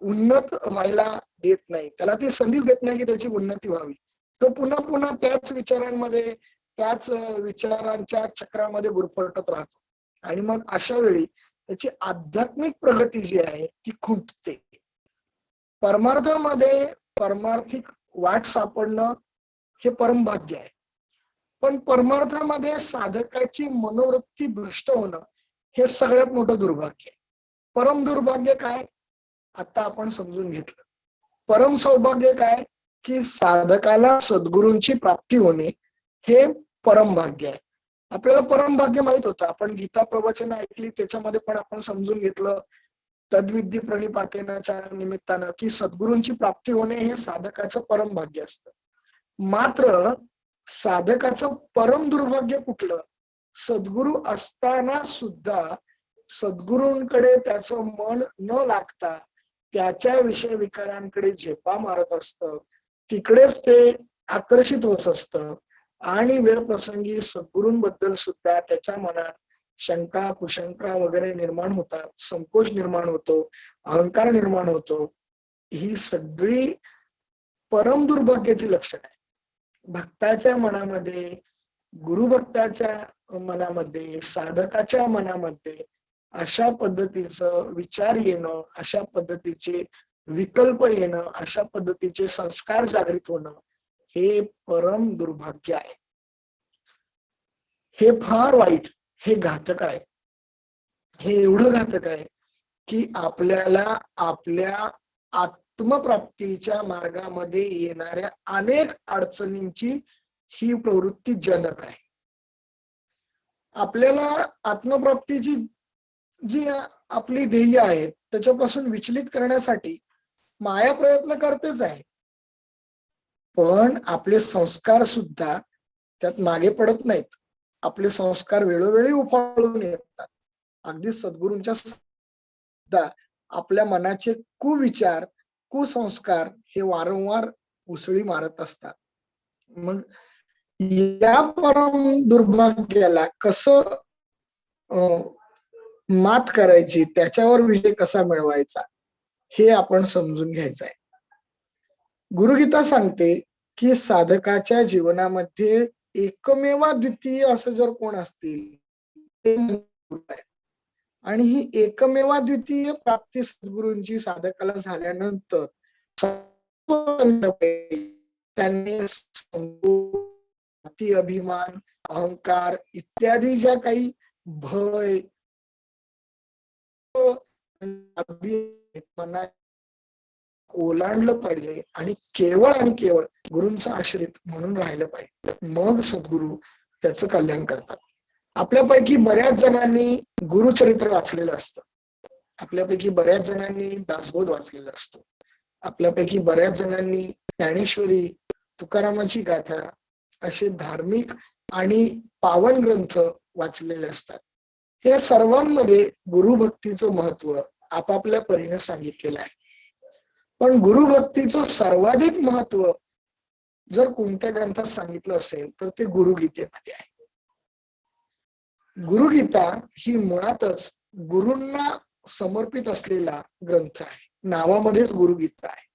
उन्नत व्हायला देत नाही, त्याला ती संधीच देत नाही की त्याची उन्नती व्हावी. तो पुन्हा पुन्हा त्याच विचारांमध्ये, त्याच विचारांच्या चक्रामध्ये गुरफटत राहतो. आणि मग अशा वेळी त्याची आध्यात्मिक प्रगती जी आहे ती खुंटते. परमार्थामध्ये परमार्थिक वाट सापडणं हे परमभाग्य आहे. पण परमार्थामध्ये साधकाची मनोवृत्ती भ्रष्ट होणं हे सगळ्यात मोठं दुर्भाग्य आहे. परम दुर्भाग्य काय, आता आपण समजून घेतलं. परम सौभाग्य काय, की साधकाला सद्गुरूंची प्राप्ती होणे हे परम भाग्य आहे. आपल्याला परम भाग्य माहित होतं, आपण गीता प्रवचन ऐकली, त्याच्यामध्ये पण आपण समजून घेतलं तद्विधी प्रणिपातेनाच्या निमित्तानं की सद्गुरूंची प्राप्ती होणे हे साधकाचं परम भाग्य असतं. मात्र साधकाचं परम दुर्भाग्य कुठलं, सद्गुरू असताना सुद्धा सद्गुरूंकडे त्याचं मन न लागता त्याच्या विषय विकारांकडे झेपा मारत असतं, तिकडेच ते आकर्षित होत असतं. आणि वेळ प्रसंगी सद्गुरूंबद्दल सुद्धा त्याच्या मनात शंका कुशंका वगैरे निर्माण होतात, संकोच निर्माण होतो, अहंकार निर्माण होतो. ही सगळी परम दुर्भाग्याची लक्षण आहे. भक्ताच्या मनामध्ये, गुरुभक्ताच्या मनामध्ये, साधकाच्या मनामध्ये अशा पद्धतीचं विचार येणं, अशा पद्धतीचे विकल्प येणं, अशा पद्धतीचे संस्कार जागृत होणं हे परम दुर्भाग्य आहे. हे फार वाईट, हे घातक आहे. हे एवढं घातक आहे की आपल्याला आपल्या आत्मप्राप्तीच्या मार्गामध्ये येणाऱ्या अनेक अडचणींची ही प्रवृत्ती जनक आहे. आपल्याला आत्मप्राप्तीची जी आपली ध्येय आहेत त्याच्यापासून विचलित करण्यासाठी माया प्रयत्न करतेच आहे, पण आपले संस्कार सुद्धा त्यात मागे पडत नाहीत. आपले संस्कार वेळोवेळी उफाळून येतात. अगदी सद्गुरूंच्या सुद्धा आपल्या मनाचे कुविचार, कुसंस्कार हे वारंवार उसळी मारत असतात. मग या परम दुर्भाग्याला कसं मात करायची, त्याच्यावर विजय कसा मिळवायचा हे आपण समजून घ्यायचं आहे. गुरुगीता सांगते की साधकाच्या जीवनामध्ये एकमेवा द्वितीय असं जर कोण असतील आणि ही एकमेवा द्वितीय प्राप्ती सद्गुरूंची साधकाला झाल्यानंतर त्यांनी अति अभिमान, अहंकार इत्यादी ज्या काही भय ओलांडलं पाहिजे आणि केवळ गुरूंचा आश्रित म्हणून राहिलं पाहिजे. मग सद्गुरू त्याचं कल्याण करतात. आपल्यापैकी बऱ्याच जणांनी गुरुचरित्र वाचलेलं असतं, आपल्यापैकी बऱ्याच जणांनी दासबोध वाचलेला असतो, आपल्यापैकी बऱ्याच जणांनी ज्ञानेश्वरी, तुकारामाची गाथा असे धार्मिक आणि पावन ग्रंथ वाचलेले असतात. या सर्वांमध्ये गुरुभक्तीचं महत्व आपापल्या परीने सांगितलेलं आहे. पण गुरुभक्तीचं सर्वाधिक महत्व जर कोणत्या ग्रंथात सांगितलं असेल तर ते गुरुगीतेमध्ये आहे. गुरुगीता ही मुळातच गुरूंना समर्पित असलेला ग्रंथ आहे. नावामध्येच गुरुगीता आहे.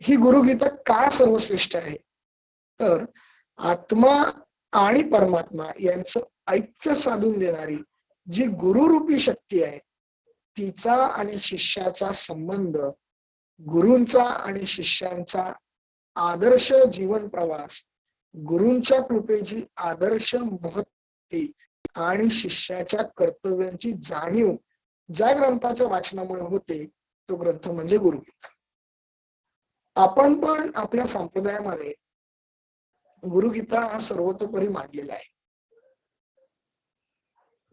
ही गुरुगीता का सर्वश्रेष्ठ आहे, तर आत्मा आणि परमात्मा यांचं ऐक्य साधून देणारी जी गुरुरूपी शक्ती आहे, तिचा आणि शिष्याचा संबंध, गुरूंचा आणि शिष्यांचा आदर्श जीवन प्रवास, गुरूंच्या कृपेची आदर्श महत्ती आणि शिष्याच्या कर्तव्यांची जाणीव ज्या ग्रंथाच्या वाचनामुळे होते तो ग्रंथ म्हणजे गुरुगीता. आपण पण आपल्या संप्रदायामध्ये गुरुगीता हा सर्वतोपरी मांडलेला आहे.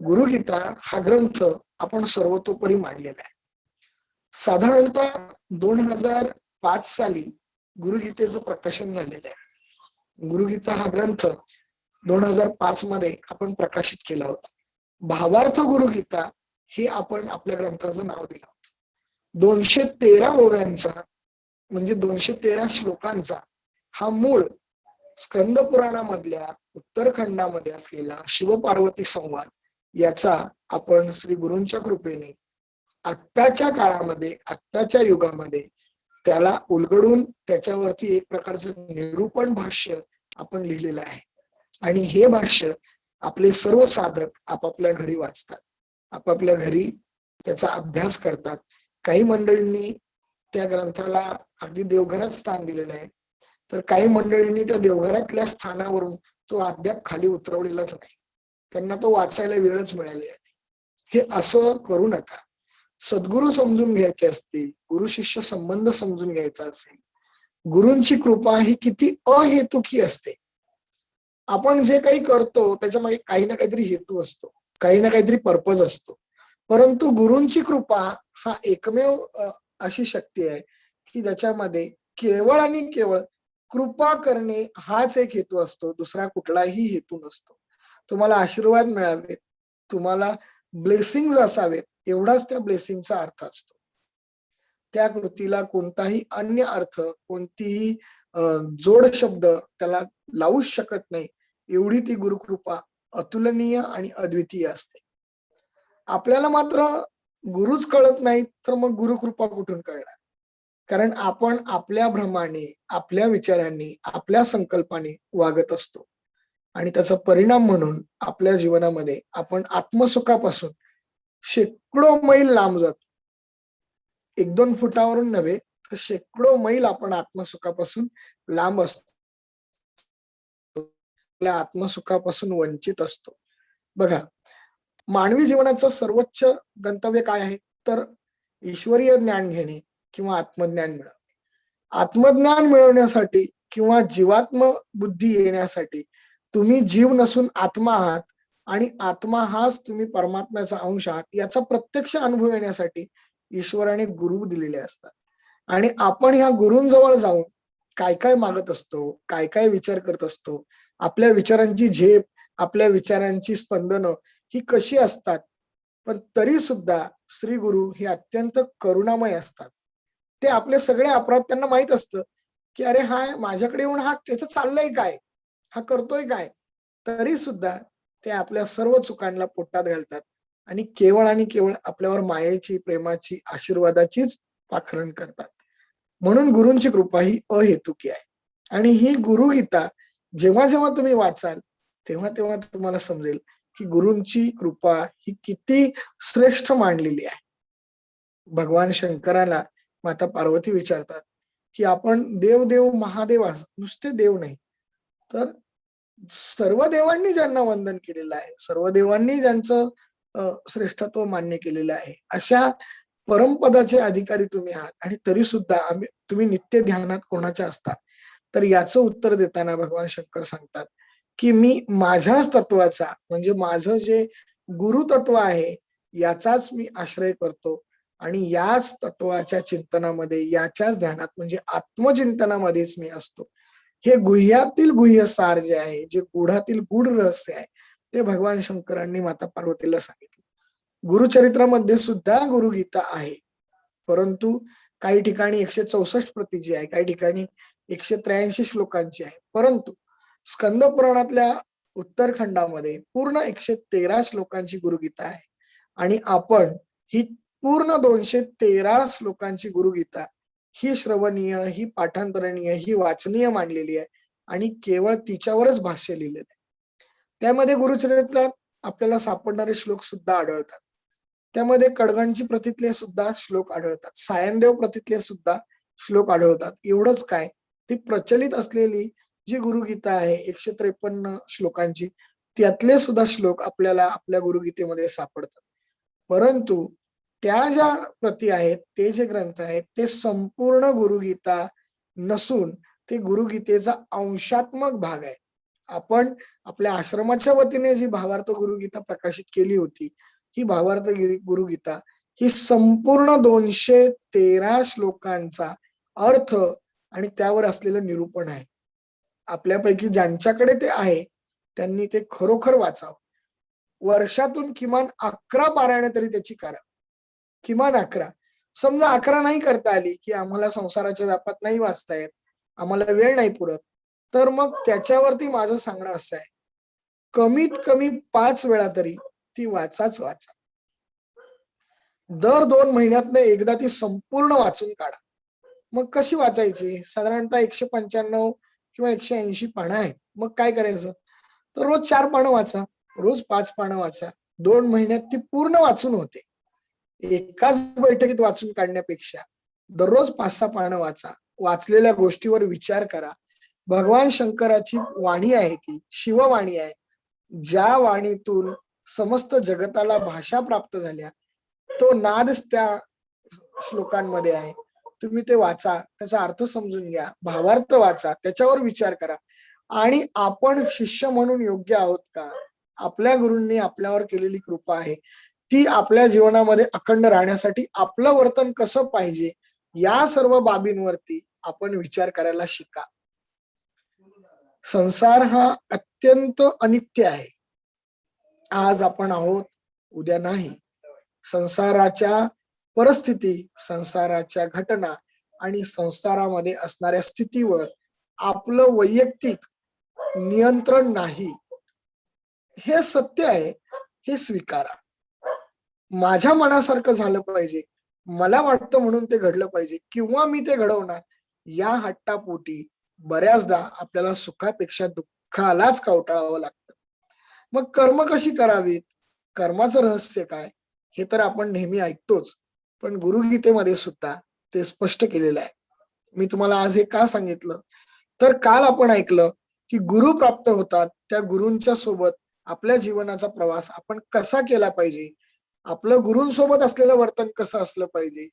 गुरुगीता हा ग्रंथ आपण सर्वतोपरी मांडलेला आहे. साधारणतः 2005 साली गुरुगीतेचं प्रकाशन झालेलं आहे. गुरुगीता हा ग्रंथ 2005 मध्ये आपण प्रकाशित केला होता. भावार्थ गुरुगीता हे आपण आपल्या ग्रंथाचं नाव दिलं होतं. 213 ओव्यांचा म्हणजे 213 श्लोकांचा हा मूळ स्कंद पुराणामधल्या उत्तरखंडामध्ये असलेला शिवपार्वती संवाद याचा आपण श्री गुरूंच्या कृपेने आत्ताच्या काळामध्ये, आत्ताच्या युगामध्ये त्याला उलगडून त्याच्यावरती एक प्रकारचं निरूपण भाष्य आपण लिहिलेलं आहे. आणि हे भाष्य आपले सर्व साधक आपापल्या घरी वाचतात, आपापल्या घरी त्याचा अभ्यास करतात. काही मंडळींनी त्या ग्रंथाला अगदी देवघरात स्थान दिलेलं आहे, तर काही मंडळींनी त्या देवघरातल्या स्थानावरून तो अद्याप खाली उतरवलेलाच नाही. त्यांना तो वाचायला वेळच मिळालेला नाही. हे असं करू नका. सद्गुरू समजून घ्यायचे असतील, गुरु शिष्य संबंध समजून घ्यायचा असेल, गुरूंची कृपा ही किती अहेतुकी असते. आपण जे काही करतो त्याच्यामागे काही ना काहीतरी हेतू असतो, काही ना काहीतरी पर्पज असतो. परंतु गुरूंची कृपा हा एकमेव अशी शक्ती आहे की ज्याच्यामध्ये केवळ आणि केवळ कृपा करणे हाच एक हेतू असतो, दुसरा कुठलाही हेतू नसतो. तुम्हाला आशीर्वाद मिळावे, तुम्हाला ब्लेसिंग असावेत, एवढाच त्या ब्लेसिंगचा अर्थ असतो. त्या कृतीला कोणताही अन्य अर्थ, कोणतीही जोड शब्द त्याला लावूच शकत नाही, एवढी ती गुरुकृपा अतुलनीय आणि अद्वितीय असते. आपल्याला मात्र गुरुच कळत नाही, तर मग गुरुकृपा कुठून कळणार? कारण आपण आपल्या भ्रमाने, आपल्या विचारांनी, आपल्या संकल्पाने वागत असतो. आणि त्याचा परिणाम म्हणून आपल्या जीवनामध्ये आपण आत्मसुखापासून शेकडो मैल लांब जातो. 1-2 फुटावरून नव्हे, तर शेकडो मैल आपण आत्मसुखापासून लांब असतो, आपल्या आत्मसुखापासून वंचित असतो. बघा, मानवी जीवनाचं सर्वोच्च गंतव्य काय आहे? तर ईश्वरीय ज्ञान घेणे किंवा आत्मज्ञान मिळवणे. आत्मज्ञान मिळवण्यासाठी किंवा जीवात्म बुद्धी येण्यासाठी तुम्ही जीव नसून आत्मा आहात, आणि आत्मा हाच तुम्ही परमात्म्याचा अंश आहात, याचा प्रत्यक्ष अनुभव येण्यासाठी ईश्वराने गुरु दिलेले असतात. आणि आपण ह्या गुरूंजवळ जाऊन काय काय मागत असतो, काय काय विचार करत असतो, आपल्या विचारांची झेप, आपल्या विचारांची स्पंदनं ही कशी असतात. पण तरी सुद्धा श्री गुरु हे अत्यंत करुणामय असतात. ते आपले सगळे अपराध त्यांना माहित असतं की अरे हा माझ्याकडे येऊन हा त्याचं चाललंय काय, हा करतोय काय, तरी सुद्धा ते आपल्या सर्व चुकांना पोटात घालतात आणि केवळ आपल्यावर मायेची, प्रेमाची, आशीर्वादाचीच पाखरण करतात. म्हणून गुरूंची कृपा ही अहेतुकी आहे. आणि ही गुरुगीता जेव्हा जेव्हा तुम्ही वाचाल तेव्हा तेव्हा तुम्हाला समजेल की गुरूंची कृपा ही किती श्रेष्ठ मांडलेली आहे. भगवान शंकराला माता पार्वती विचारतात की आपण देव देव महादेव, नुसते देव नाही तर सर्व देवांनी ज्यांना वंदन केलेलं आहे, सर्व देवांनी ज्यांचं श्रेष्ठत्व मान्य केलेलं आहे, अशा परमपदाचे अधिकारी तुम्ही आहात, आणि तरी सुद्धा तुम्ही नित्य ध्यानात कोणाच्या असता? तर याचं उत्तर देताना भगवान शंकर सांगतात की मी माझ्याच तत्वाचा, म्हणजे माझं जे गुरु तत्व आहे याचाच मी आश्रय करतो, आणि याच तत्वाच्या चिंतनामध्ये, याच्याच ध्यानात म्हणजे आत्मचिंतनामध्येच मी असतो. हे गुह्यातील गुह्य सार जे आहे, जे गुढातील गूढ रहस्य आहे, ते भगवान शंकरांनी माता पार्वतीला सांगितलं. गुरुचरित्रामध्ये सुद्धा गुरुगीता आहे, परंतु काही ठिकाणी 164 प्रतीची आहे, काही ठिकाणी 183 श्लोकांची आहे. परंतु स्कंद पुराणातल्या उत्तरखंडामध्ये पूर्ण 113 श्लोकांची गुरुगीता आहे. आणि आपण ही पूर्ण 213 श्लोकांची गुरुगीता ही श्रवणीय, ही पाठांतरणीय, ही वाचनीय मांडलेली आहे, आणि केवळ तिच्यावरच भाष्य लिहिलेलं आहे. त्यामध्ये गुरुचरित्रात आपल्याला सापडणारे श्लोक सुद्धा आढळतात. त्यामध्ये कडगांची प्रतीतले सुद्धा श्लोक आढळतात, सायनदेव प्रतीतले सुद्धा श्लोक आढळतात. एवढंच काय, ती प्रचलित असलेली जी गुरुगीता आहे 153 श्लोकांची, त्यातले सुद्धा श्लोक आपल्याला आपल्या गुरुगीतेमध्ये सापडतात. परंतु त्या ज्या प्रती आहेत, ते जे ग्रंथ आहेत, ते संपूर्ण गुरुगीता नसून ते गुरुगीतेचा अंशात्मक भाग आहे. आपण आपल्या आश्रमाच्या वतीने जी भावार्थ गुरुगीता प्रकाशित केली होती, ही भावार्थ गुरुगीता ही संपूर्ण 213 श्लोकांचा अर्थ आणि त्यावर असलेलं निरूपण आहे. आपल्यापैकी ज्यांच्याकडे ते आहे त्यांनी ते खरोखर वाचावं. वर्षातून किमान 11 पारायण तरी त्याची करा, किमान 11. समजा 11 नाही करता आली, की आम्हाला संसाराच्या व्यापात नाही वाचता येत, आम्हाला वेळ नाही पुरत, तर मग त्याच्यावरती माझं सांगणं असं आहे, कमीत कमी 5 वेळा तरी ती वाचा. दर 2 महिन्यातनं एकदा ती संपूर्ण वाचून काढा. मग कशी वाचायची? साधारणतः 195 किंवा 180 पानं आहेत. मग काय करायचं? तर रोज 4 पानं वाचा, रोज 5 पानं वाचा. 2 महिन्यात ती पूर्ण वाचून होते. एकाच बैठकीत वाचून काढण्यापेक्षा दररोज 5-6 पानं वाचा. वाचलेल्या गोष्टीवर विचार करा. भगवान शंकराची वाणी आहे, ती शिववाणी आहे. ज्या वाणीतून समस्त जगताला भाषा प्राप्त झाल्या, तो नादच त्या श्लोकांमध्ये आहे. तुम्ही ते वाचा, त्याचा अर्थ समजून घ्या, भावार्थ वाचा, त्याच्यावर विचार करा. आणि आपण शिष्य म्हणून योग्य आहोत का? आपल्या गुरूंनी आपल्यावर केलेली कृपा आहे, ती आपल्या जीवनामध्ये अखंड राहण्यासाठी आपलं वर्तन कसं पाहिजे, या सर्व बाबींवरती आपण विचार करायला शिका. संसार हा अत्यंत अनित्य आहे. आज आपण आहोत, उद्या नाही. संसाराच्या परिस्थिती, संसाराच्या घटना आणि संसारामध्ये असणाऱ्या स्थितीवर आपलं वैयक्तिक नियंत्रण नाही. हे सत्य आहे, हे स्वीकारा. माझ्या मनासारखं झालं पाहिजे, मला वाटतं म्हणून ते घडलं पाहिजे, किंवा मी ते घडवणार, या हट्टापोटी बऱ्याचदा आपल्याला सुखापेक्षा दुःखालाच कवटाळावं लागतं. मग कर्म कशी करावीत? कर्माचं रहस्य काय? हे तर आपण नेहमी ऐकतोच, पण गुरुगीतेमध्ये सुद्धा ते स्पष्ट केलेलं आहे. मी तुम्हाला आज हे का सांगितलं? तर काल आपण ऐकलं की गुरु प्राप्त होतात, त्या गुरूंच्या सोबत आपल्या जीवनाचा प्रवास आपण कसा केला पाहिजे, आपलं गुरूंसोबत असलेलं वर्तन कसं असलं पाहिजे,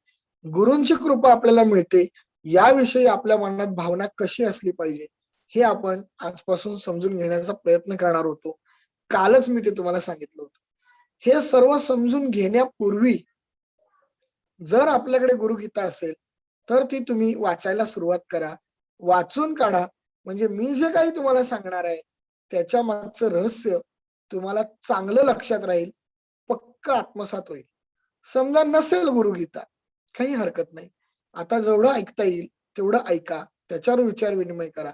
गुरूंची कृपा आपल्याला मिळते याविषयी आपल्या मनात भावना कशी असली पाहिजे, हे आपण आजपासून समजून घेण्याचा प्रयत्न करणार होतो. कालच मी ते तुम्हाला सांगितलं होतं. हे सर्व समजून घेण्यापूर्वी जर आपल्याकडे गुरुगीता असेल तर ती तुम्ही वाचायला सुरुवात करा, वाचून काढा. म्हणजे मी जे काही तुम्हाला सांगणार आहे त्याच्या मागचं रहस्य तुम्हाला चांगलं लक्षात राहील, पक्क आत्मसात होईल. समजा नसेल गुरुगीता, काही हरकत नाही. आता जेवढं ऐकता येईल तेवढं ऐका, त्याच्यावर विचार विनिमय करा.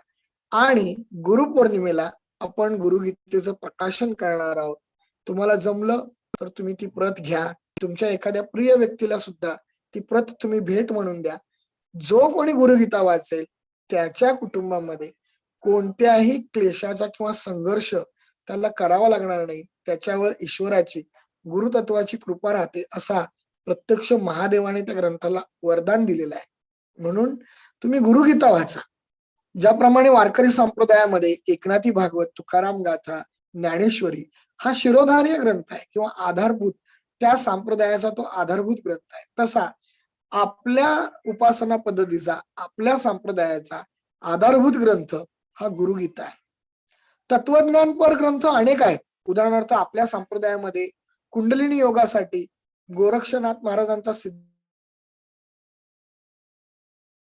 आणि गुरुपौर्णिमेला आपण गुरुगीतेचं प्रकाशन करणार आहोत. तुम्हाला जमलं तर तुम्ही ती प्रत घ्या, तुमच्या एखाद्या प्रिय व्यक्तीला सुद्धा ती प्रत तुम्ही भेट म्हणून द्या. जो कोणी गुरुगीता वाचेल त्याच्या कुटुंबामध्ये कोणत्याही क्लेशाचा किंवा संघर्ष त्याला करावा लागणार नाही. त्याच्यावर ईश्वराची, गुरुतत्वाची कृपा राहते, असा प्रत्यक्ष महादेवाने त्या ग्रंथाला वरदान दिलेलं आहे. म्हणून तुम्ही गुरुगीता वाचा. ज्याप्रमाणे वारकरी संप्रदायामध्ये एकनाथी भागवत, तुकाराम गाथा, ज्ञानेश्वरी हा शिरोधार्य ग्रंथ आहे किंवा आधारभूत, त्या संप्रदायाचा तो आधारभूत ग्रंथ आहे, तसा आपल्या उपासना पद्धतीचा, आपल्या संप्रदायाचा आधारभूत ग्रंथ हा गुरुगीता आहे. तत्वज्ञानपर ग्रंथ अनेक आहेत. उदाहरणार्थ आपल्या संप्रदायामध्ये कुंडलिनी योगासाठी गोरक्षनाथ महाराजांचा सिद्धांत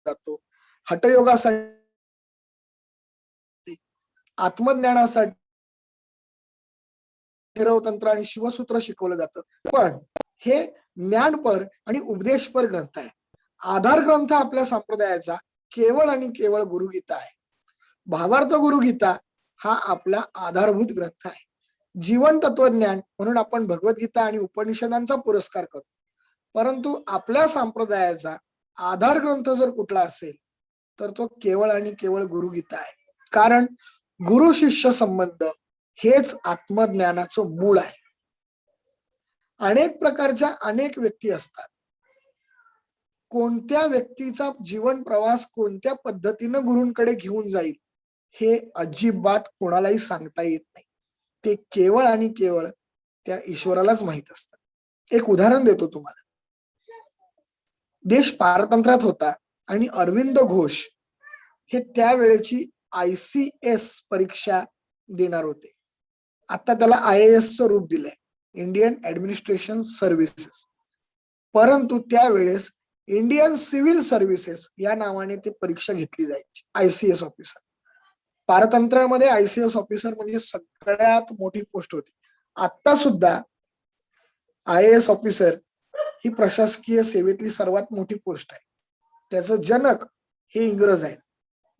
जातो, हठयोगासाठी, आत्मज्ञानासाठी तंत्र आणि शिवसूत्र शिकवलं जातं. पण हे ज्ञानपर आणि उपदेशपर ग्रंथ आहे. आधार ग्रंथ आपल्या संप्रदायाचा केवळ आणि केवळ गुरुगीता आहे. भावार्थ गुरुगीता हा आपला आधारभूत ग्रंथ आहे. जीवन तत्वज्ञान म्हणून आपण भगवद्गीता आणि उपनिषदांचा पुरस्कार करतो, परंतु आपल्या संप्रदायाचा आधार ग्रंथ जर कुठला असेल तर तो केवळ आणि केवळ गुरुगीता आहे. कारण गुरु शिष्य संबंध हेच आत्मज्ञानाचं मूळ आहे. अनेक प्रकारच्या अनेक व्यक्ती असतात. कोणत्या व्यक्तीचा जीवन प्रवास कोणत्या पद्धतीनं गुरूंकडे घेऊन जाईल हे अजिबात कोणालाही सांगता येत नाही. ते केवळ आणि केवळ त्या ईश्वरालाच माहित असतं. एक उदाहरण देतो तुम्हाला. देश पारतंत्र्यात होता आणि अरविंद घोष हे त्यावेळेची ICS परीक्षा देणार होते. आता त्याला IAS चं रूप दिलंय, इंडियन ऍडमिनिस्ट्रेशन सर्व्हिसेस. परंतु त्यावेळेस इंडियन सिव्हिल सर्व्हिसेस या नावाने ती परीक्षा घेतली जायची. ICS ऑफिसर, पारतंत्र्यामध्ये ICS ऑफिसर म्हणजे सगळ्यात मोठी पोस्ट होती. आता सुद्धा IAS ऑफिसर ही प्रशासकीय सेवेतली सर्वात मोठी पोस्ट आहे. त्याचं जनक हे इंग्रज आहेत.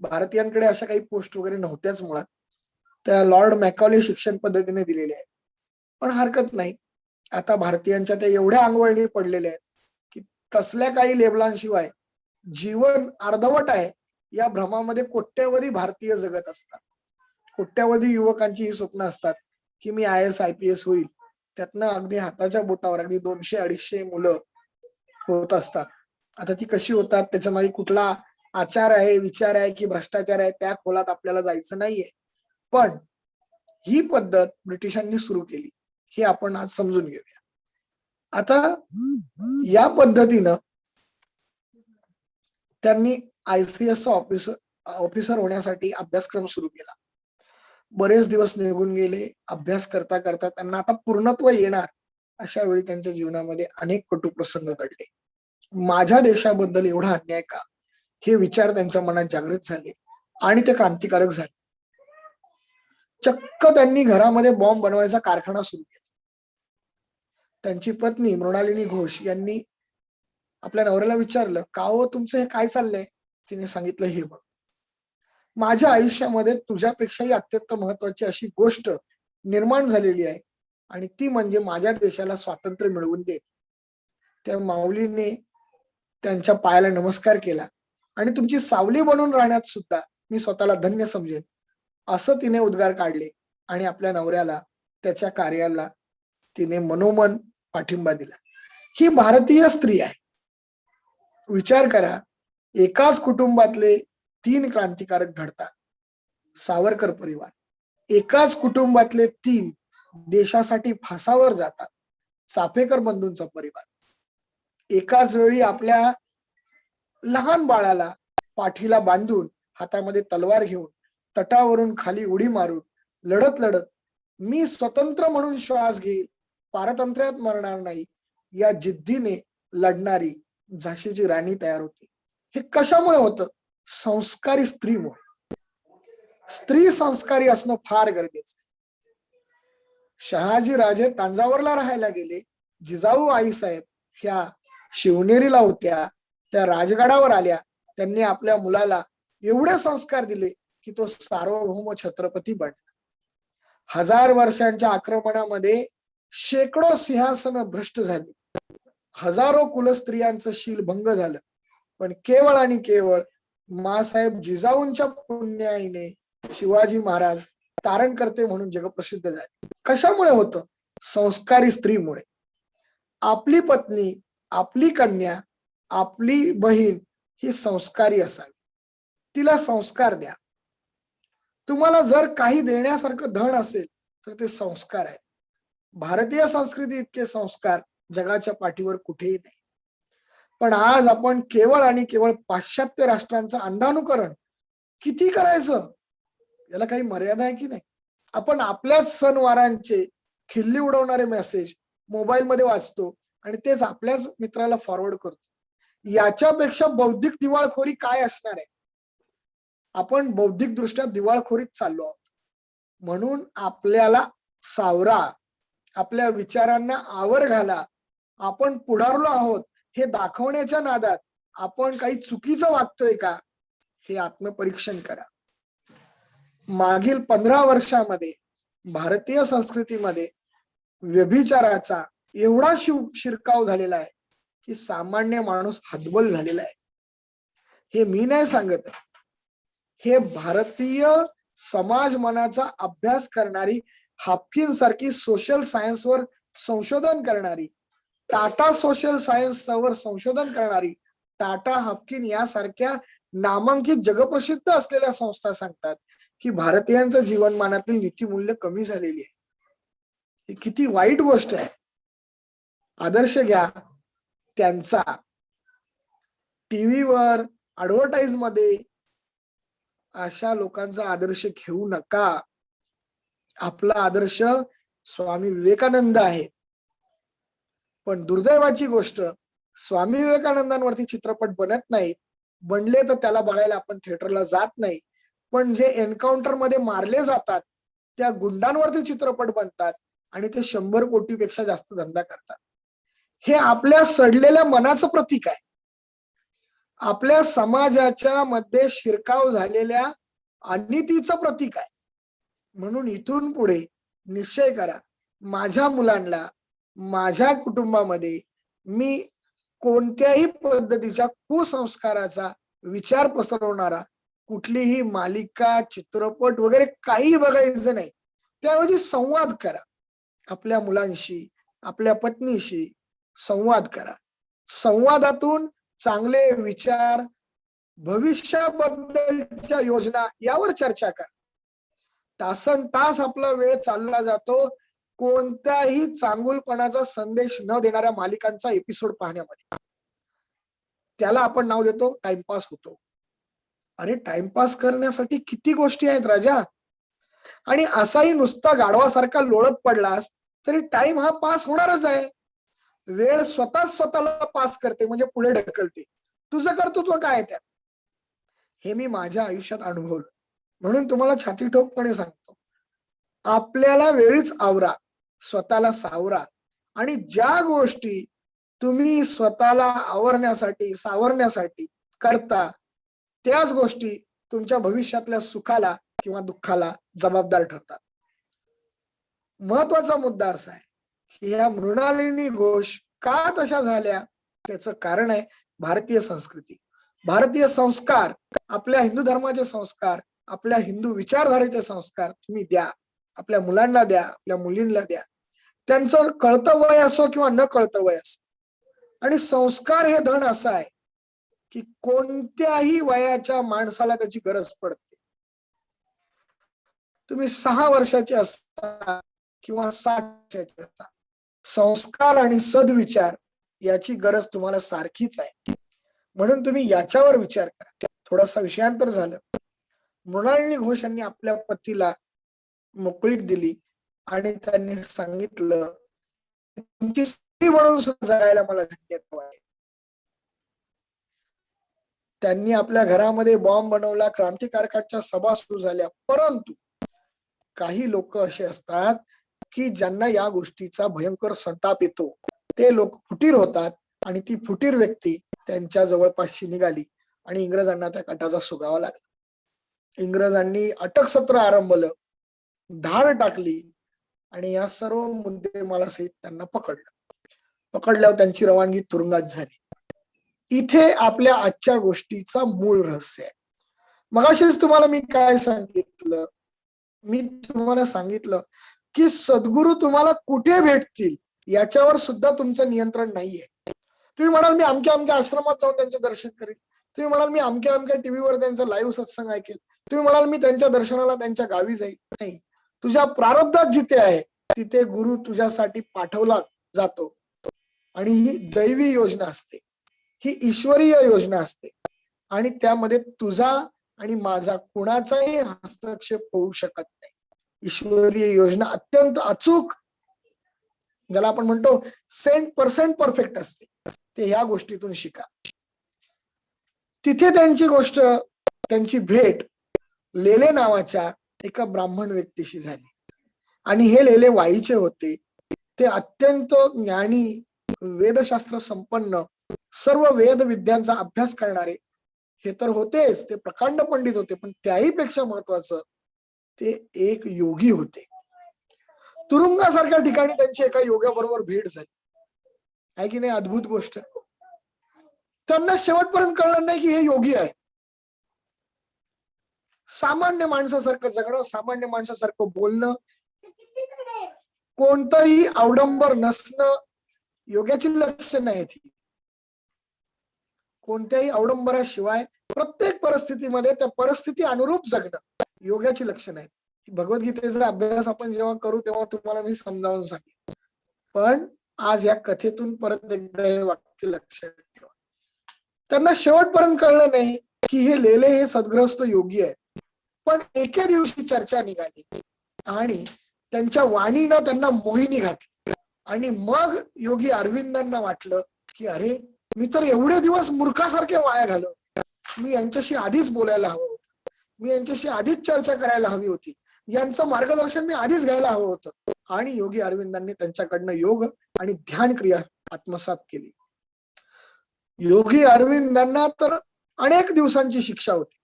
भारतीयांकडे अशा काही पोस्ट वगैरे नव्हत्याच मुळात. त्या लॉर्ड मॅकॉले शिक्षण पद्धतीने दिलेले आहे. पण हरकत नाही, आता भारतीयांच्या त्या एवढ्या अंगवळणी पडलेल्या आहेत की तसल्या काही लेबलांशिवाय जीवन अर्धवट आहे या भ्रमामध्ये कोट्यवधी भारतीय जगत असतात. कोट्यवधी युवकांची ही स्वप्न असतात की मी IAS IPS होईल. त्यातनं अगदी हाताच्या बोटावर अगदी 200-250 मुलं होत असतात. आता ती कशी होतात, त्याच्या मागे कुठला आचार आहे, विचार आहे की भ्रष्टाचार आहे, त्या खोलात आपल्याला जायचं नाहीये. पण ही पद्धत ब्रिटिशांनी सुरू केली हे आपण आज समजून घेऊया. आता या पद्धतीनं त्यांनी ICS ऑफिसर होण्यासाठी अभ्यासक्रम सुरू केला. बरेच दिवस निघून गेले. अभ्यास करता करता त्यांना आता पूर्णत्व येणार अशा वेळी त्यांच्या जीवनामध्ये अनेक कटू प्रसंग घडले. माझ्या देशाबद्दल एवढा अन्याय का, हे विचार त्यांच्या मनात जागृत झाले आणि ते क्रांतिकारक झाले. चक्क त्यांनी घरामध्ये बॉम्ब बनवायचा कारखाना सुरू केला. त्यांची पत्नी मृणालिनी घोष यांनी आपल्या नवऱ्याला विचारलं, का हो तुमचं हे काय चाललंय? तिने सांगितलं, हे बघ, माझ्या आयुष्यामध्ये तुझ्यापेक्षाही अत्यंत महत्वाची अशी गोष्ट निर्माण झालेली आहे आणि ती म्हणजे माझ्या देशाला स्वातंत्र्य मिळवून दे. त्या माऊलीने त्यांच्या पायाला नमस्कार केला आणि तुमची सावली बनून राहण्यात सुद्धा मी स्वतःला धन्य समजेन असं तिने उद्गार काढले आणि आपल्या नवऱ्याला त्याच्या कार्याला तिने मनोमन पाठिंबा दिला. ही भारतीय स्त्री आहे. विचार करा, एकाच कुटुंबातले 3 क्रांतिकारक घडतात. सावरकर परिवार, एकाच कुटुंबातले 3 देशासाठी फासावर जातात. चाफेकर बंधूंचा परिवार, एकाच वेळी आपल्या लहान बाळाला पाठीला बांधून हातामध्ये तलवार घेऊन तटावरून खाली उडी मारून लढत लढत मी स्वतंत्र म्हणून श्वास घेईल, पारतंत्र्यात मरणार नाही या जिद्दीने लढणारी झाशीची राणी तयार होती. हे कशामुळे होतं? संस्कारी स्त्रीमुळे. स्त्री संस्कारी असणं फार गरजेचं. शहाजी राजे तांजावरला राहायला गेले. जिजाऊ आईसाहेब ह्या शिवनेरीला होत्या, त्या राजगडावर आल्या. त्यांनी आपल्या मुलाला एवढे संस्कार दिले की तो सार्वभौम छत्रपती बनला. 1000 वर्षांच्या आक्रमणामध्ये शेकडो सिंहासन भ्रष्ट झाली. हजारो कुलस्त्रियांचं शील भंग झालं. पण केवळ आणि केवळ मासाहेब जिजाऊंच्या पुण्याईने शिवाजी महाराज तारण करते म्हणून जगप्रसिद्ध झाले. कशामुळे होतं? संस्कारी स्त्रीमुळे. आपली पत्नी, आपली कन्या, आपली बहीण ही संस्कारी असावी. तिला संस्कार द्या. तुम्हाला जर काही देण्यासारखं धन असेल तर ते संस्कार आहे. भारतीय संस्कृती इतके संस्कार जगाच्या पाठीवर कुठेही नाही. पण आज आपण केवळ आणि केवळ पाश्चात्य राष्ट्रांचं अंधानुकरण किती करायचं, याला काही मर्यादा आहे की नाही? आपण आपल्याच सणवारांचे खिल्ली उडवणारे मेसेज मोबाईल मध्ये वाचतो आणि तेच आपल्याच मित्राला फॉरवर्ड करतो. याच्यापेक्षा बौद्धिक दिवाळखोरी काय असणार आहे? आपण बौद्धिक दृष्ट्या दिवाळखोरीत चाललो आहोत. म्हणून आपल्याला सावरा, आपल्या विचारांना आवर घाला. आपण पुढारलो आहोत हे दाखवण्याच्या नादात आपण काही चुकीचं वागतोय का, हे आत्मपरीक्षण करा. मागील 15 वर्षामध्ये भारतीय संस्कृतीमध्ये व्यभिचाराचा एवढा शिरकाव झालेला आहे की सामान्य माणूस हतबल झालेला आहे. हे मी नाही सांगत आहे, हे भारतीय समाज मनाचा अभ्यास करणारी हाफकिन सारखी सोशल सायन्सवर संशोधन करणारी, टाटा सोशल सायन्सवर संशोधन करणारी टाटा हाफकिन यासारख्या नामांकित जगप्रसिद्ध असलेल्या संस्था सांगतात की भारतीयांचं जीवनमानातील नीतिमूल्य कमी झालेली आहे. ही किती वाईट गोष्ट आहे. आदर्श घ्या त्यांचा. टीव्हीवर, ऍडव्हर्टाईज मध्ये अशा लोकांचा आदर्श घेऊ नका. आपला आदर्श स्वामी विवेकानंद आहे. पण दुर्दैवाची गोष्ट, स्वामी विवेकानंदांवरती चित्रपट बनत नाही. बनले तर त्याला बघायला आपण थिएटरला जात नाही. पण जे एन्काउंटर मध्ये मारले जातात त्या गुंडांवरती चित्रपट बनतात आणि ते 100 कोटीपेक्षा जास्त धंदा करतात. हे आपल्या सडलेल्या मनाचं प्रतीक आहे. आपल्या समाजाच्या मध्ये शिरकाव झालेल्या अनितीचं प्रतीक आहे. म्हणून इथून पुढे निश्चय करा, माझ्या मुलांना माझ्या कुटुंबामध्ये मी कोणत्याही पद्धतीच्या कुसंस्काराचा विचार पसरवणारा कुठलीही मालिका, चित्रपट वगैरे काही बघायचं नाही. त्याऐवजी संवाद करा. आपल्या मुलांशी, आपल्या पत्नीशी संवाद करा. संवादातून चांगले विचार, भविष्याबद्दलच्या योजना यावर चर्चा करा. तासन तास आपला वेळ चालला जातो कोणत्याही चांगुलपणाचा संदेश न देणाऱ्या मालिकांचा एपिसोड पाहण्यामध्ये. त्याला आपण नाव देतो टाइमपास होतो. अरे टाइमपास करण्यासाठी किती गोष्टी आहेत राजा. आणि असाही नुसता गाढवासारखा लोळत पडलास तरी टाइम हा पास होणारच आहे. वेळ स्वतःला पास करते, म्हणजे पुढे ढकलते. तुझं कर्तृत्व काय आहे त्यात? हे मी माझ्या आयुष्यात अनुभवलं. म्हणून तुम्हाला छाती ठोकपणे सांगतो, आपल्याला वेळीच आवरा, स्वतःला सावरा. आणि ज्या गोष्टी तुम्ही स्वतःला आवरण्यासाठी, सावरण्यासाठी करता, त्याच गोष्टी तुमच्या भविष्यातल्या सुखाला किंवा दुःखाला जबाबदार ठरतात. महत्वाचा मुद्दा असा आहे की या मृणालिनी घोष का तशा झाल्या, त्याचं कारण आहे भारतीय संस्कृती, भारतीय संस्कार. आपल्या हिंदू धर्माचे संस्कार, आपल्या हिंदू विचारधारेचे संस्कार तुम्ही द्या. आपल्या मुलांना द्या, आपल्या मुलींना द्या. त्यांचं कळतं वय असो किंवा न कळतं वय असो. आणि संस्कार हे धन असं आहे की कोणत्याही वयाच्या माणसाला त्याची गरज पडते. तुम्ही 6 वर्षाचे असता किंवा 60 वर्षाचे असता, संस्कार आणि सद्विचार याची गरज तुम्हाला सारखीच आहे. म्हणून तुम्ही याच्यावर विचार करा. थोडासा विषयांतर झालं. मृणालिनी घोष यांनी आपल्या पतीला मोकळीक दिली आणि त्यांनी सांगितलं, तुमची स्त्री म्हणून जगायला मला धन्यता वाटते. त्यांनी आपल्या घरामध्ये बॉम्ब बनवला, क्रांतिकारकांच्या सभा सुरू झाल्या. परंतु काही लोक असे असतात की ज्यांना या गोष्टीचा भयंकर संताप येतो. ते लोक फुटीर होतात आणि ती फुटीर व्यक्ती त्यांच्या जवळपासची निघाली आणि इंग्रजांना त्या कटाचा सुगावा लागला. इंग्रजांनी अटक सत्र आरंभलं, धाड टाकली आणि या सर्व मुद्देमाला सहित त्यांना पकडल्यावर त्यांची रवानगी तुरुंगात झाली. इथे आपल्या आजच्या गोष्टीचा मूळ रहस्य आहे. मगाशीच तुम्हाला मी काय सांगितलं, मी तुम्हाला सांगितलं की सद्गुरू तुम्हाला कुठे भेटतील याच्यावर सुद्धा तुमचं नियंत्रण नाहीये. तुम्ही म्हणाल मी अमक्या आश्रमात जाऊन त्यांचे दर्शन करेल, तुम्ही म्हणाल मी अमक्या टीव्हीवर त्यांचा लाईव्ह सत्संग ऐकेल, तुम्ही म्हणाल मी त्यांच्या दर्शनाला त्यांच्या गावी जाईल. नाही, तुझ्या प्रारब्धात जिथे आहे तिथे गुरु तुझ्यासाठी पाठवला जातो. आणि ही दैवी योजना असते, ही ईश्वरीय योजना असते आणि त्यामध्ये तुझा आणि माझा कुणाचाही हस्तक्षेप होऊ शकत नाही. ईश्वरीय योजना अत्यंत अचूक, ज्याला आपण म्हणतो 100% परफेक्ट असते. ते ह्या गोष्टीतून शिका. तिथे त्यांची गोष्ट, त्यांची भेट लेले नावाच्या एका ब्राह्मण व्यक्तीशी झाली. आणि हे लेले वाईचे होते. ते अत्यंत ज्ञानी, वेदशास्त्र संपन्न, सर्व वेद विद्यांचा अभ्यास करणारे हे तर होतेच, ते प्रकांड पंडित होते. पण त्याही पेक्षा महत्वाचं ते एक योगी होते. तुरुंगासारख्या ठिकाणी त्यांची एका योग्याबरोबर भेट झाली आहे की नाही. अद्भुत गोष्ट. त्यांना शेवटपर्यंत कळलं नाही की हे योगी आहे. सामान्य माणसासारखं जगणं, सामान्य माणसासारखं बोलणं, कोणतंही अवडंबर नसणं योग्याची लक्षणं आहेत. कोणत्याही अवडंबराशिवाय प्रत्येक परिस्थितीमध्ये त्या परिस्थिती अनुरूप जगणं योगाची लक्षणं आहेत. भगवद्गीतेचा अभ्यास आपण जेव्हा करू तेव्हा तुम्हाला मी समजावून सांगेन. पण आज या कथेतून परत एकदा हे वाक्य लक्षात ठेवा. त्यांना शेवटपर्यंत कळलं नाही की हे लेले हे सद्ग्रस्त योगी आहे. पण एके दिवशी चर्चा निघाली आणि त्यांच्या वाणीनं त्यांना मोहिनी घातली. आणि मग योगी अरविंदांना वाटलं की अरे, मी तर एवढे दिवस मूर्खासारखे वाया घालवले. मी यांच्याशी आधीच बोलायला हवं होतं, मी यांच्याशी आधीच चर्चा करायला हवी होती, यांचं मार्गदर्शन मी आधीच घ्यायला हवं होतं. आणि योगी अरविंदांनी त्यांच्याकडनं योग आणि ध्यान क्रिया आत्मसात केली. योगी अरविंदांना तर अनेक दिवसांची शिक्षा होती.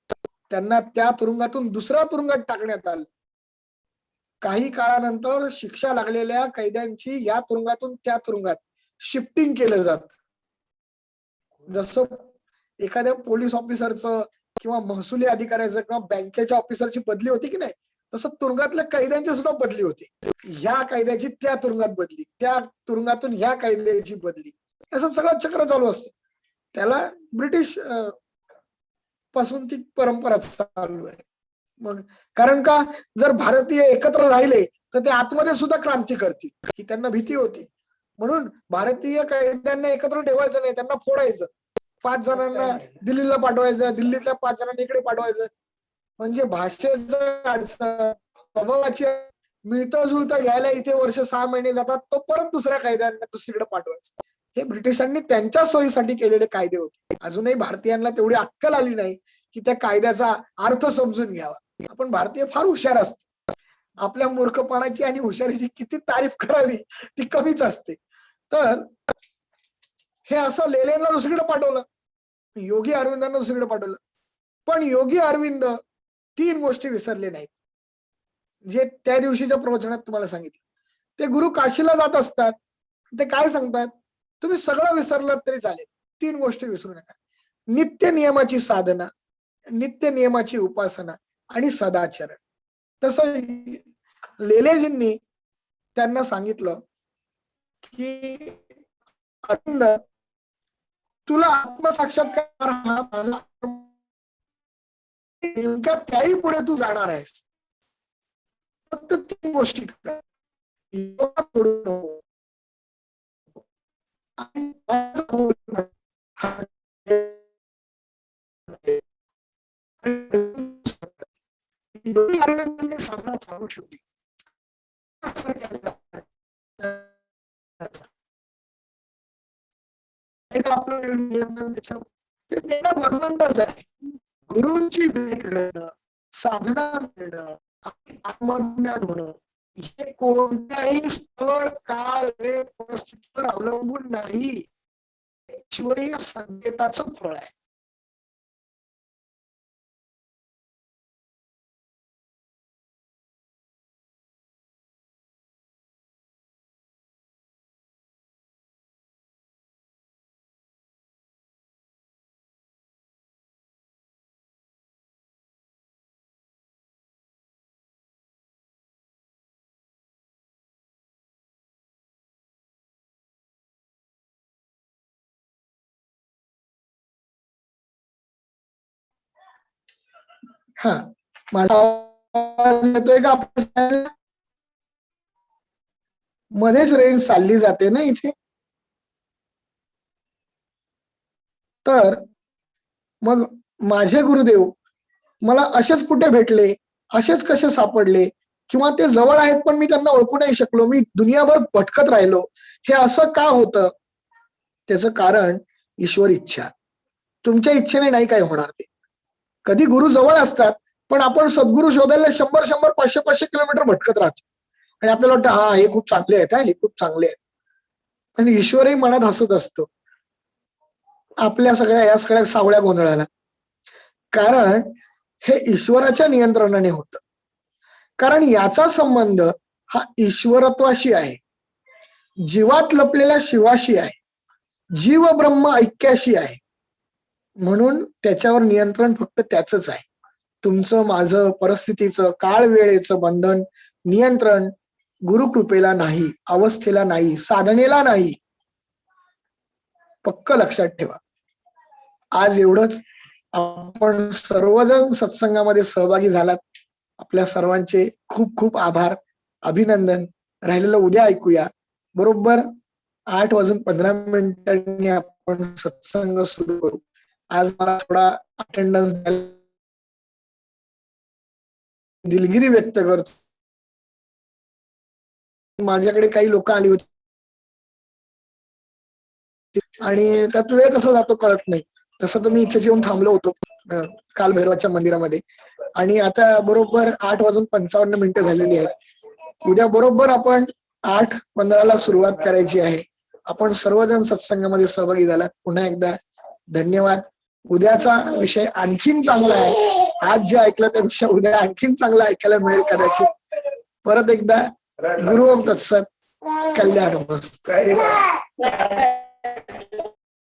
त्यांना त्या तुरुंगातून दुसऱ्या तुरुंगात टाकण्यात आलं. काही काळानंतर शिक्षा लागलेल्या कैद्यांची या तुरुंगातून त्या तुरुंगात शिफ्टिंग केलं जात. जसं एखाद्या पोलीस ऑफिसरचं किंवा महसुली अधिकाऱ्याचं किंवा बँकेच्या ऑफिसरची बदली होती की नाही, तसं तुरुंगातल्या कैद्यांची सुद्धा बदली होती. ह्या कैद्याची त्या तुरुंगात बदली, त्या तुरुंगातून ह्या कैद्याची बदली, असं सगळं चक्र चालू असतं. त्याला ब्रिटिश पासून ती परंपरा चालू आहे. मग कारण का, जर भारतीय एकत्र राहिले तर ते आतमध्ये सुद्धा क्रांती करतील, ही त्यांना भीती होती. म्हणून भारतीय कैद्यांना एकत्र ठेवायचं नाही, त्यांना फोडायचं. 5 जणांना दिल्लीला पाठवायचं, दिल्लीतल्या 5 जणांना इकडे पाठवायचं. म्हणजे भाषेचं अडचण, स्वभावाची मिळतं जुळतं घ्यायला इथे वर्ष 6 महिने जातात, तो परत दुसऱ्या कायद्यांना दुसरीकडे पाठवायचं. हे ब्रिटिशांनी त्यांच्या सोयीसाठी केलेले कायदे होते. अजूनही भारतीयांना तेवढी अक्कल आली नाही की त्या कायद्याचा अर्थ समजून घ्यावा. आपण भारतीय फार हुशार असतो. आपल्या मूर्खपणाची आणि हुशारीची किती तारीफ करावी ती कमीच असते. तर हे असं लेलेंना दुसरीकडे पाठवलं, योगी अरविंदांना दुसरीकडे पाठवलं. पण योगी अरविंद 3 गोष्टी विसरले नाहीत, जे त्या दिवशीच्या प्रवचनात तुम्हाला सांगितलं. ते गुरु काशीला जात असतात, ते काय सांगतात, तुम्ही सगळं विसरलं तरी चालेल, 3 गोष्टी विसरू नका. नित्य नियमाची साधना, नित्य नियमाची उपासना आणि सदाचरण. तसं लेलेजींनी त्यांना सांगितलं की अरविंद, तुला आत्मसाक्षात्कार हा माझा नेमक्या त्याही पुढे तू जाणार आहेस. फक्त 3 गोष्टी कर. साधना चालू ठेवली. भगवंतच आहे. गुरुंची भेट घेणं, साधना करणं, आत्मज्ञान होणं, हे कोणत्याही स्थळ, काळ, वेळ, परिस्थितीवर अवलंबून नाही, ईश्वरीय संकेताचं फळ आहे. हा, माझा आवाज येतोय का? मध्येच रेंज चालली जाते ना इथे. तर मग माझे गुरुदेव मला असेच कुठे भेटले, असेच कसे सापडले, किंवा ते जवळ आहेत पण मी त्यांना ओळखू नाही शकलो, मी दुनियाभर भटकत राहिलो, हे असं का होतं? त्याचं कारण ईश्वर इच्छा. तुमच्या इच्छेने नाही काय होणार ते. कधी गुरु जवळ असतात पण आपण सद्गुरु शोधायला 100-100, 500-500 किलोमीटर भटकत राहतो आणि आपल्याला वाटतं हा हे खूप चांगले आहेत, हे खूप चांगले आहेत. आणि ईश्वरही मनात हसत असतो आपल्या या सगळ्या सावळ्या गोंधळाला. कारण हे ईश्वराच्या नियंत्रणाने होतं. कारण याचा संबंध हा ईश्वरत्वाशी आहे, जीवात लपलेल्या शिवाशी आहे, जीव ब्रह्म ऐक्याशी आहे. म्हणून त्याच्यावर नियंत्रण फक्त त्याचंच आहे. तुमचं, माझं, परिस्थितीचं, काळ वेळेचं बंधन, नियंत्रण गुरुकृपेला नाही, अवस्थेला नाही, साधनेला नाही. पक्क लक्षात ठेवा. आज एवढंच. आपण सर्वजण सत्संगामध्ये सहभागी झालात, आपल्या सर्वांचे खूप खूप आभार, अभिनंदन. राहिलेलं उद्या ऐकूया. बरोबर 8:15 आपण सत्संग सुरू करू. आज मला थोडा अटेंडन्स दिलगिरी व्यक्त करतो. माझ्याकडे काही लोक आली होती आणि त्यात वेळ कसा जातो कळत नाही. तसं तर मी इथे येऊन थांबलो होतो काल भैरवाच्या मंदिरामध्ये, आणि आता बरोबर 8:55 झालेली आहे. उद्या बरोबर आपण 8:15 सुरुवात करायची आहे. आपण सर्वजण सत्संगामध्ये सहभागी झालात. पुन्हा एकदा धन्यवाद. उद्याचा विषय आणखीन चांगला आहे. आज जे ऐकलं त्यापेक्षा उद्या आणखीन चांगलं ऐकायला मिळेल कदाचित. परत एकदा गुरु तत्सत कल्याण वस्तु.